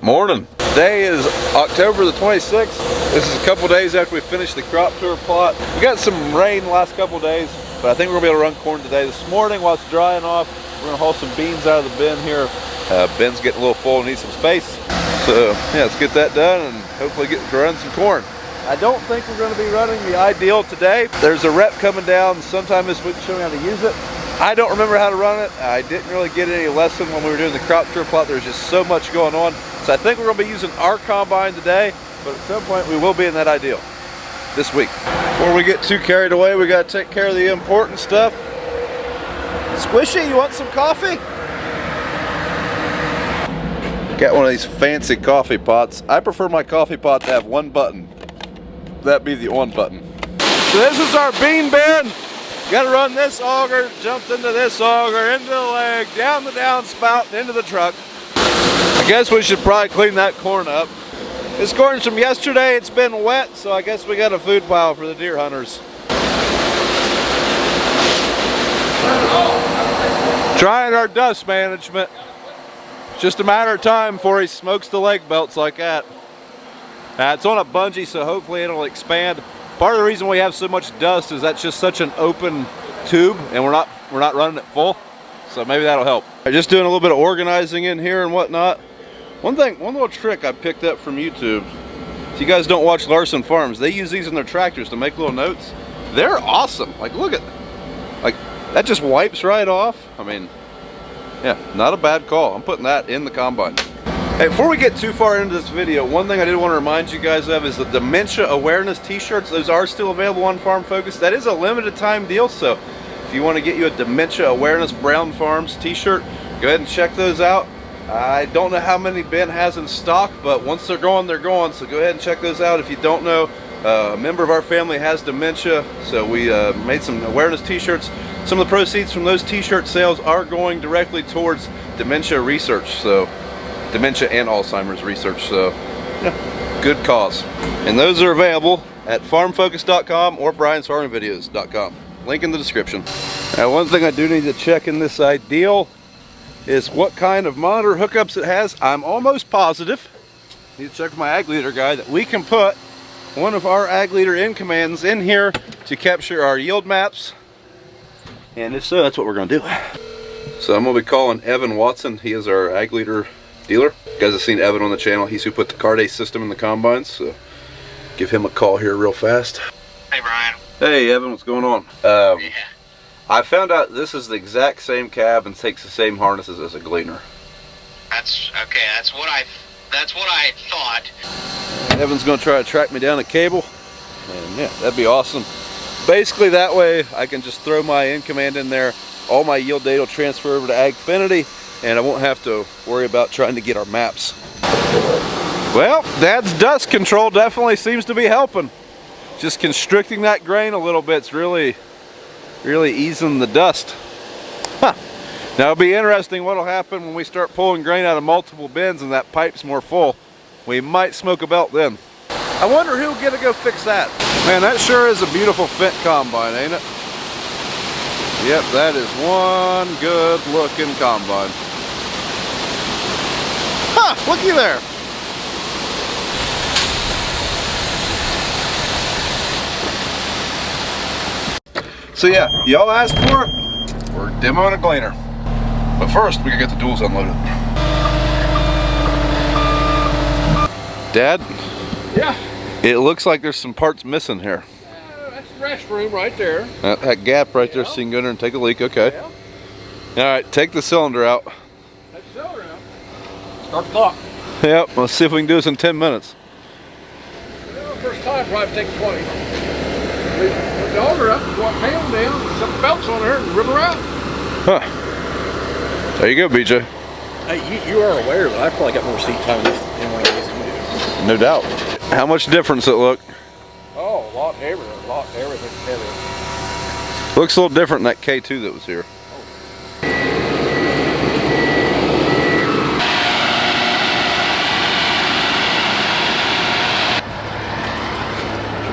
Morning. Today is October the 26th. This is a couple days after we finished the crop tour plot. We got some rain the last couple days, but I think we're gonna be able to run corn today. This morning while it's drying off, we're gonna haul some beans out of the bin here. Bin's getting a little full and needs some space. So yeah, let's get that done and hopefully get to run some corn. I don't think we're gonna be running the ideal today. There's a rep coming down sometime this week showing how to use it. I don't remember how to run it. I didn't really get any lesson when we were doing the crop tour plot. There's just so much going on. So I think we're gonna be using our combine today, but at some point we will be in that ideal this week. Before we get too carried away, we gotta take care of the important stuff. Squishy, you want some coffee? Got one of these fancy coffee pots. I prefer my coffee pot to have one button. That be the on button. So this is our bean bin. Got to run this auger, jumped into this auger, into the leg, down the downspout, and into the truck. I guess we should probably clean that corn up. This corn's from yesterday. It's been wet, so I guess we got a food pile for the deer hunters. Trying our dust management. Just a matter of time before he smokes the leg belts like that. It's on a bungee, so hopefully it'll expand. Part of the reason we have so much dust is that's just such an open tube, and we're not running it full, so maybe that'll help. Just doing a little bit of organizing in here and whatnot. One little trick I picked up from YouTube. If you guys don't watch Larson Farms, they use these in their tractors to make little notes. They're awesome. Like, look at, like, that just wipes right off. I mean, yeah, not a bad call. I'm putting that in the combine. Hey, before we get too far into this video, one thing I did want to remind you guys of is the dementia awareness t-shirts. Those are still available on Farm Focus. That is a limited time deal, so if you want to get you a dementia awareness Brown Farms t-shirt, go ahead and check those out. I don't know how many Ben has in stock, but once they're gone, so go ahead and check those out. If you don't know, a member of our family has dementia, so we made some awareness t-shirts. Some of the proceeds from those t-shirt sales are going directly towards dementia research, so dementia and Alzheimer's research, so yeah, good cause. And those are available at farmfocus.com or briansfarmingvideos.com. Link in the description. Now, one thing I do need to check in this ideal is what kind of monitor hookups it has. I'm almost positive, need to check with my ag leader guy, that we can put one of our ag leader in commands in here to capture our yield maps. And if so, that's what we're gonna do. So I'm gonna be calling Evan Watson. He is our ag leader dealer. You guys have seen Evan on the channel. He's who put the Card system in the combines, so give him a call here real fast. Hey Brian. Hey Evan, what's going on? Yeah. I found out this is the exact same cab and takes the same harnesses as a Gleaner. That's okay. That's what I thought. Evan's gonna try to track me down a cable, and yeah, that'd be awesome. Basically that way I can just throw my in command in there, all my yield data will transfer over to Agfinity, and I won't have to worry about trying to get our maps. Well, Dad's dust control definitely seems to be helping. Just constricting that grain a little bit's really easing the dust. Huh. Now it'll be interesting what'll happen when we start pulling grain out of multiple bins and that pipe's more full. We might smoke a belt then. I wonder who'll get to go fix that. Man, that sure is a beautiful Fendt combine, ain't it? Yep, that is one good looking combine. Huh, looky there. So yeah, y'all asked for it. We're demoing a Gleaner. But first, we gotta get the duals unloaded. Dad? Yeah. It looks like there's some parts missing here. That's the restroom right there. That gap right there, so you can go in there and take a leak, okay. Yeah. Alright, take the cylinder out. Take the cylinder out. Start the clock. Yep, let's see if we can do this in 10 minutes. Well, first time probably take 20. Put the auger up, walk panel down, set the belts on her, and rip her out. Huh. There you go, BJ. Hey, you are aware that I probably got more seat time in one of these than you do. No doubt. How much difference it look? Oh, a lot heavier, everything's heavier. Looks a little different than that K2 that was here.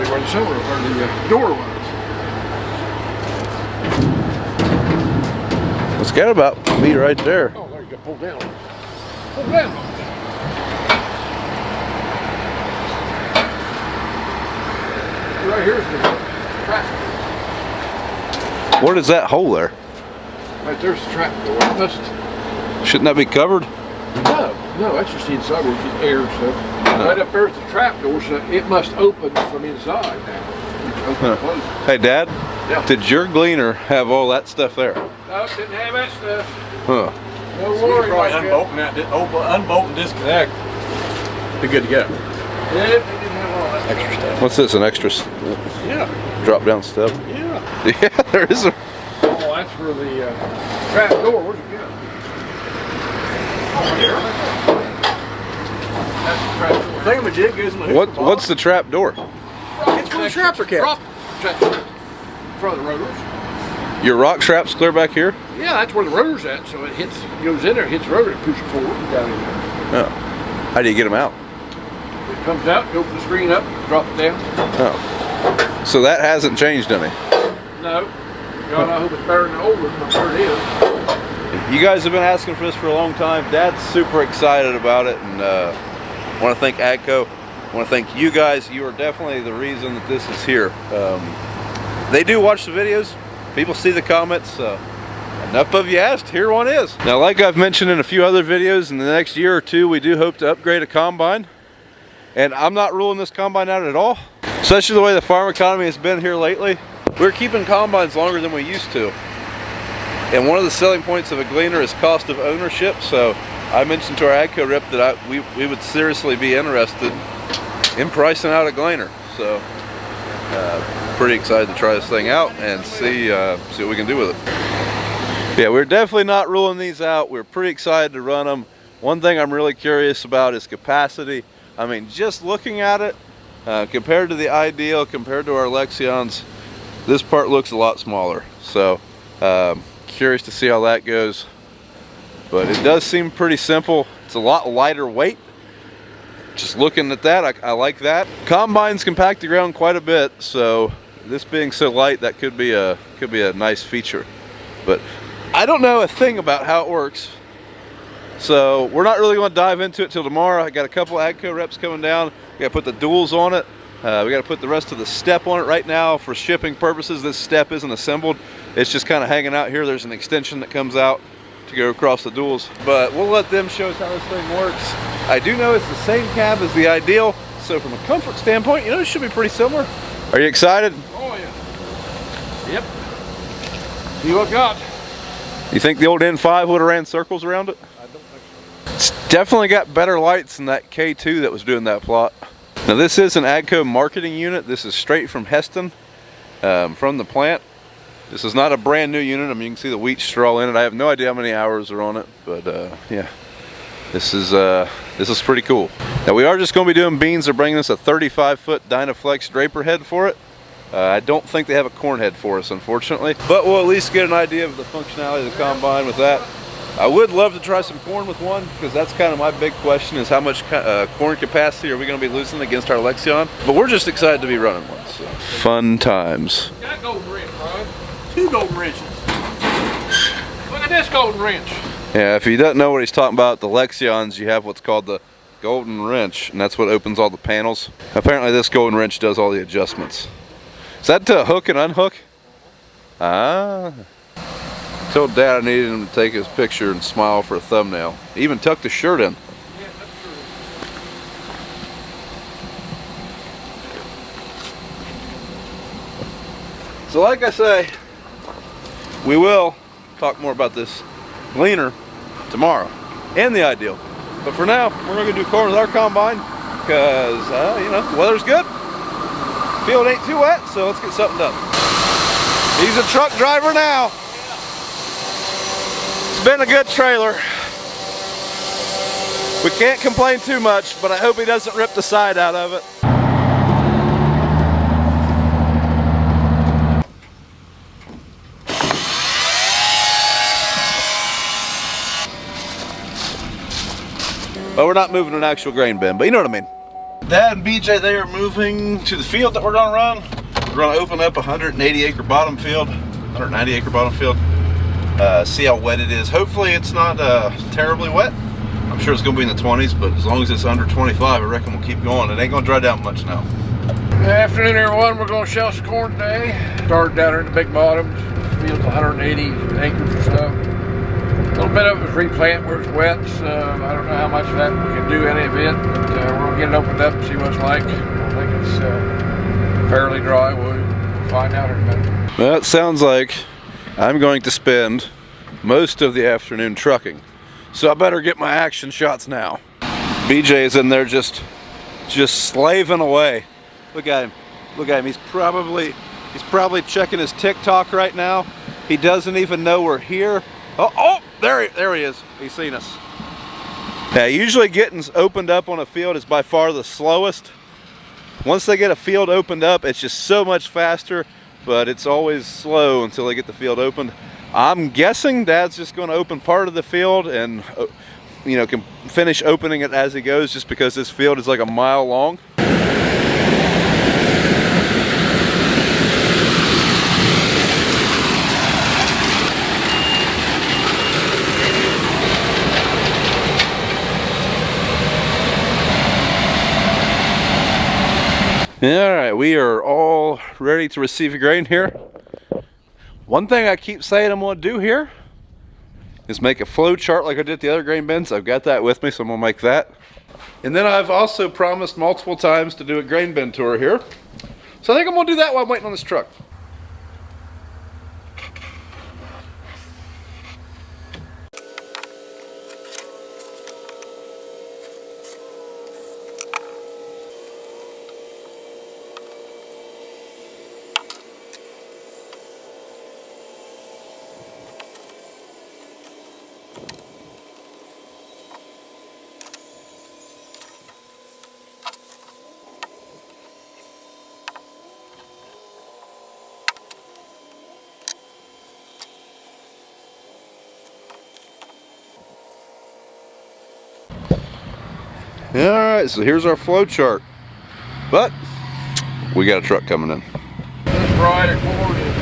Where the cylinder, where the door was. It's got about be right there. Oh, there you go. Pull down. Pull down. right here's the trap. What is that hole there? Right there's the trap door. It must. Shouldn't that be covered? No, that's just inside where you get air and stuff. Right up there's the trap door, so it must open from inside now. Open and close. Hey, Dad. Yeah. Did your Gleaner have all that stuff there? No, didn't have that stuff. Huh. No worry. Probably unbolt and disconnect. Be good to go. Yeah, they didn't have all that Extra stuff. What's this? An extra Yeah. drop down step? Yeah. Yeah, there is a. Oh, that's for the trap door. Where's it go? That's the trap door. Thingamajig goes in the hook. What's the trap door? It's where the traps are kept. Rock trap door. For the rotors. Your rock trap's clear back here? Yeah, that's where the rotor's at. So it hits, goes in there, hits the rotor, and pushes it forward and down in there. Oh. How do you get them out? It comes out, go from the screen up, drop it down. Oh. So that hasn't changed any? No. God, I hope it's better than the old one, but sure it is. You guys have been asking for this for a long time. Dad's super excited about it, and I want to thank AGCO. I want to thank you guys. You are definitely the reason that this is here. They do watch the videos. People see the comments. Enough of you asked. Here one is. Now, like I've mentioned in a few other videos, in the next year or two, we do hope to upgrade a combine. And I'm not ruling this combine out at all, especially the way the farm economy has been here lately. We're keeping combines longer than we used to. And one of the selling points of a Gleaner is cost of ownership. So I mentioned to our AGCO rep that we would seriously be interested in pricing out a Gleaner. So pretty excited to try this thing out and see what we can do with it. Yeah, we're definitely not ruling these out. We're pretty excited to run them. One thing I'm really curious about is capacity. I mean, just looking at it, compared to the Ideal, compared to our Lexions, this part looks a lot smaller. So curious to see how that goes. But it does seem pretty simple. It's a lot lighter weight. Just looking at that, I like that. Combines compact the ground quite a bit, so this being so light, that could be a nice feature. But I don't know a thing about how it works, so we're not really going to dive into it till tomorrow. I got a couple of AGCO reps coming down. We got to put the duals on it. We got to put the rest of the step on it right now for shipping purposes. This step isn't assembled. It's just kind of hanging out here. There's an extension that comes out to go across the duals, but we'll let them show us how this thing works. I do know it's the same cab as the Ideal, so from a comfort standpoint, it should be pretty similar. Are you excited? Oh, yeah. Yep. See what I've got. You think the old N5 would have ran circles around it? I don't think so. It's definitely got better lights than that K2 that was doing that plot. Now this is an AGCO marketing unit. This is straight from Heston, from the plant. This is not a brand new unit. I mean, you can see the wheat straw in it. I have no idea how many hours are on it, but yeah, this is pretty cool. Now we are just going to be doing beans. They're bringing us a 35-foot Dynaflex draper head for it. I don't think they have a corn head for us, unfortunately, but we'll at least get an idea of the functionality of the combine with that. I would love to try some corn with one, because that's kind of my big question, is how much corn capacity are we going to be losing against our Lexion? But we're just excited to be running one. So. Fun times. Got a golden wrench, Brian. 2 golden wrenches. Look at this golden wrench. Yeah, if you don't know what he's talking about, the Lexions, you have what's called the golden wrench, and that's what opens all the panels. Apparently this golden wrench does all the adjustments. Is that to hook and unhook? Ah. Told Dad I needed him to take his picture and smile for a thumbnail. He even tucked his shirt in. Yeah, that's true. So like I say, we will talk more about this Gleaner tomorrow and the Ideal. But for now, we're going to do corn with our combine because, the weather's good. Field ain't too wet, so let's get something done. He's a truck driver now. It's been a good trailer. We can't complain too much, but I hope he doesn't rip the side out of it. Well, we're not moving an actual grain bin, but you know what I mean. Dad and BJ, they are moving to the field that we're gonna run. We're gonna open up a 180 acre bottom field, 190 acre bottom field. See how wet it is. Hopefully it's not terribly wet. I'm sure it's gonna be in the 20s, but as long as it's under 25, I reckon we'll keep going. It ain't gonna dry down much now. Good afternoon, everyone. We're going to shell some corn today. Started down here in the Big Bottoms. Field's 180 acres or so. A little bit of it was replant where it's wet, so I don't know how much of that we can do, any of it. But we're going to get it opened up and see what it's like. I think it's fairly dry. We'll find out in a minute. Well, it sounds like I'm going to spend most of the afternoon trucking, so I better get my action shots now. BJ is in there just slaving away. Look at him. Look at him. He's probably checking his TikTok right now. He doesn't even know we're here. Oh, there he is. He's seen us. Now, usually getting opened up on a field is by far the slowest. Once they get a field opened up, it's just so much faster, but it's always slow until they get the field opened. I'm guessing Dad's just going to open part of the field and, you know, can finish opening it as he goes, just because this field is like a mile long. Alright, we are all ready to receive a grain here. One thing I keep saying I'm going to do here is make a flow chart like I did the other grain bins. I've got that with me, so I'm going to make that. And then I've also promised multiple times to do a grain bin tour here. So I think I'm going to do that while I'm waiting on this truck. Alright, so here's our flow chart. But we got a truck coming in. This variety of corn is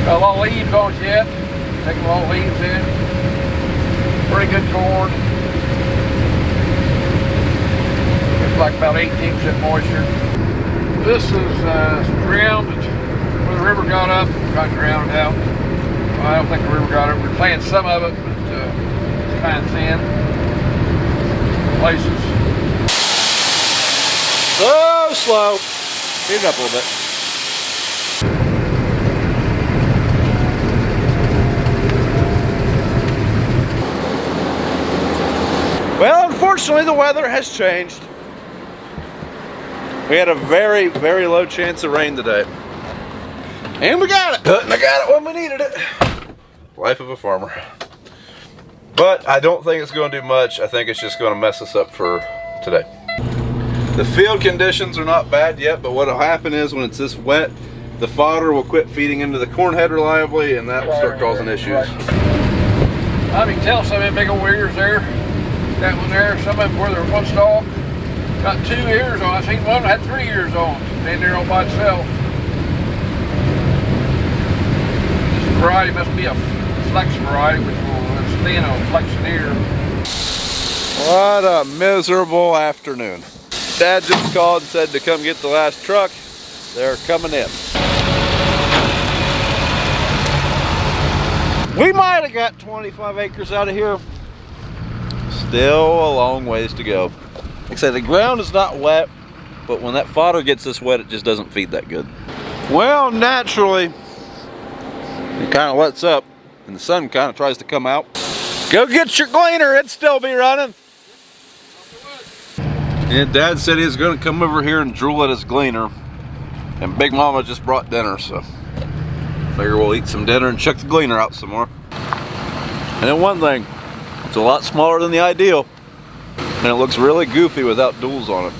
got a lot of leaves on it yet. Taking a lot of leaves in. Pretty good corn. It's like about 18% moisture. This is ground where the river got up. Got drowned out. Well, I don't think the river got up. We're planting some of it, but it's kind of thin. Places. So slow. Speed it up a little bit. Well, unfortunately, the weather has changed. We had a very, very low chance of rain today. And we got it. And I got it when we needed it. Life of a farmer. But I don't think it's going to do much. I think it's just going to mess us up for today. The field conditions are not bad yet, but what will happen is when it's this wet, the fodder will quit feeding into the corn head reliably, and that will start causing issues. I can tell some of them big old ears there. That one there, some of them where they're one stalk, got 2 ears on. I seen one that had 3 ears on, standing there all by itself. This variety must be a flex variety, which will stand on flexion ear. What a miserable afternoon. Dad just called and said to come get the last truck. They're coming in. We might have got 25 acres out of here. Still a long ways to go. Like I said, the ground is not wet, but when that fodder gets this wet, it just doesn't feed that good. Well, naturally, it kind of lets up and the sun kind of tries to come out. Go get your Gleaner, it'd still be running. And Dad said he was going to come over here and drool at his Gleaner. And Big Mama just brought dinner, so figure we'll eat some dinner and check the Gleaner out some more. And then one thing, it's a lot smaller than the Ideal. And it looks really goofy without duals on it.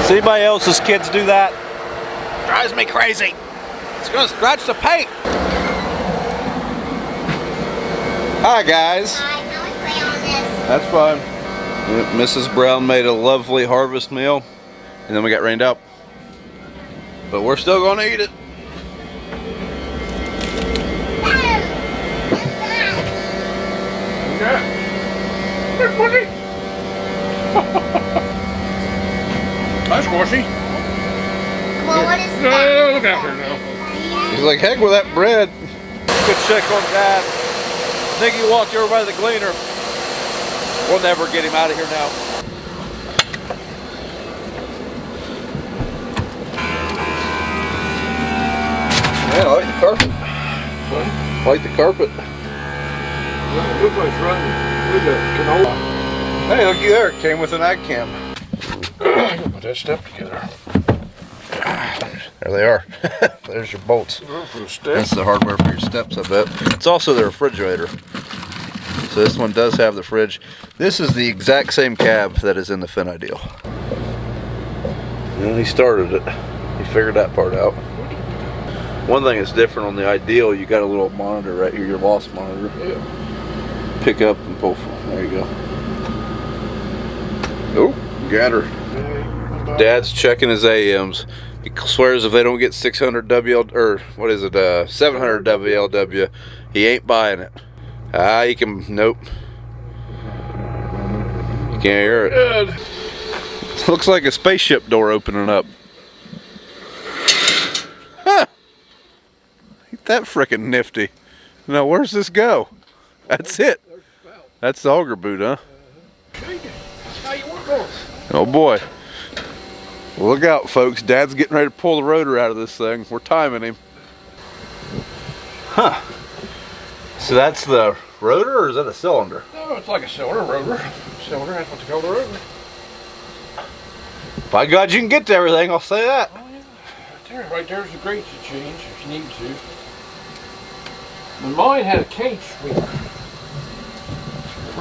See anybody else's kids do that? Drives me crazy. It's going to scratch the paint. Hi guys. Hi, can we play on this? That's fine. Yep, Mrs. Brown made a lovely harvest meal, and then we got rained out. But we're still going to eat it. That's squishy. Well, what is No, that? look out there now. He's like, heck with that bread. Good check on Dad. I think he walked over by the Gleaner. We'll never get him out of here now. Man, I like the carpet. I like the carpet. Looks like it's running with the canola. Hey, looky there. It came with an ag cam. Put that step together. There they are. There's your bolts. That's the hardware for your steps, I bet. It's also the refrigerator. So this one does have the fridge. This is the exact same cab that is in the Fin Ideal. And he started it. He figured that part out. One thing that's different on the Ideal, you got a little monitor right here, your loss monitor. Yeah. Pick up and pull from. There you go. Oh, got her. Dad's checking his AMs. He swears if they don't get 600 WL, or what is it, 700 WLW, he ain't buying it. He can, nope. You can't hear it. Good. Looks like a spaceship door opening up. Huh. Ain't that frickin' nifty. Now where's this go? That's it. That's the auger boot, huh? How you work on? Oh boy. Well, look out, folks. Dad's getting ready to pull the rotor out of this thing. We're timing him. Huh. So that's the rotor, or is that a cylinder? No, it's like a cylinder rotor. Cylinder, that's what they call the rotor. By God, you can get to everything, I'll say that. Oh yeah. Right there's the grates you change if you need to. But mine had a cage sweeper.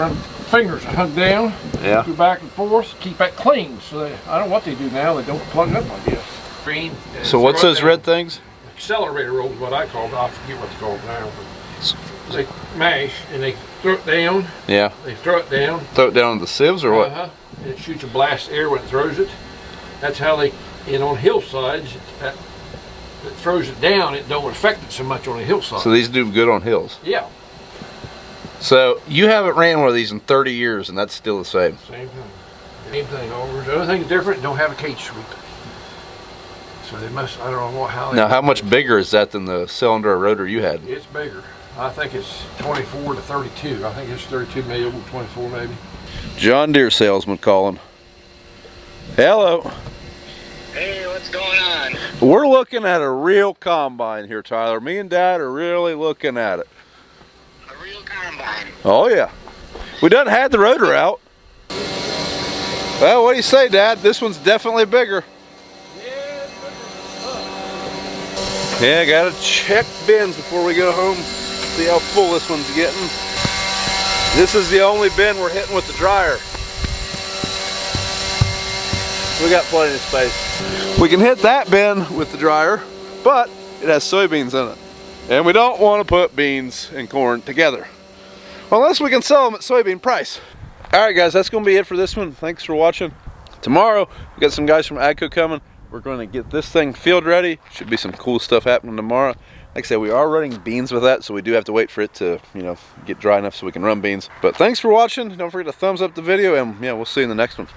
Run fingers hung down. Yeah. Go back and forth, keep that clean. So I don't know what they do now. They don't plug up, I guess. Green. So what's those red things? Accelerator rolls is what I call it. I forget what they call it now. But they mash and they throw it down. Yeah. They throw it down. Throw it down on the sieves or what? And it shoots a blast of air when it throws it. That's how they, and on hillsides, it throws it down. It don't affect it so much on a hillside. So these do good on hills. Yeah. So you haven't ran one of these in 30 years and that's still the same. Same thing. Same thing over. The only thing that's different, don't have a cage sweep. So they must, I don't know how they. Now how much bigger is that than the cylinder or rotor you had? It's bigger. I think it's 24 to 32. I think it's 32 maybe, 24 maybe. John Deere salesman calling. Hello. Hey, what's going on? We're looking at a real combine here, Tyler. Me and Dad are really looking at it. A real combine. Oh yeah. We done had the rotor out. Well, what do you say, Dad? This one's definitely bigger. Yeah, gotta check bins before we go home. See how full this one's getting. This is the only bin we're hitting with the dryer. We got plenty of space. We can hit that bin with the dryer, but it has soybeans in it. And we don't want to put beans and corn together. Unless we can sell them at soybean price. Alright guys, that's going to be it for this one. Thanks for watching. Tomorrow, we got some guys from AGCO coming. We're going to get this thing field ready. Should be some cool stuff happening tomorrow. Like I said, we are running beans with that, so we do have to wait for it to, you know, get dry enough so we can run beans. But thanks for watching. Don't forget to thumbs up the video, and yeah, we'll see you in the next one.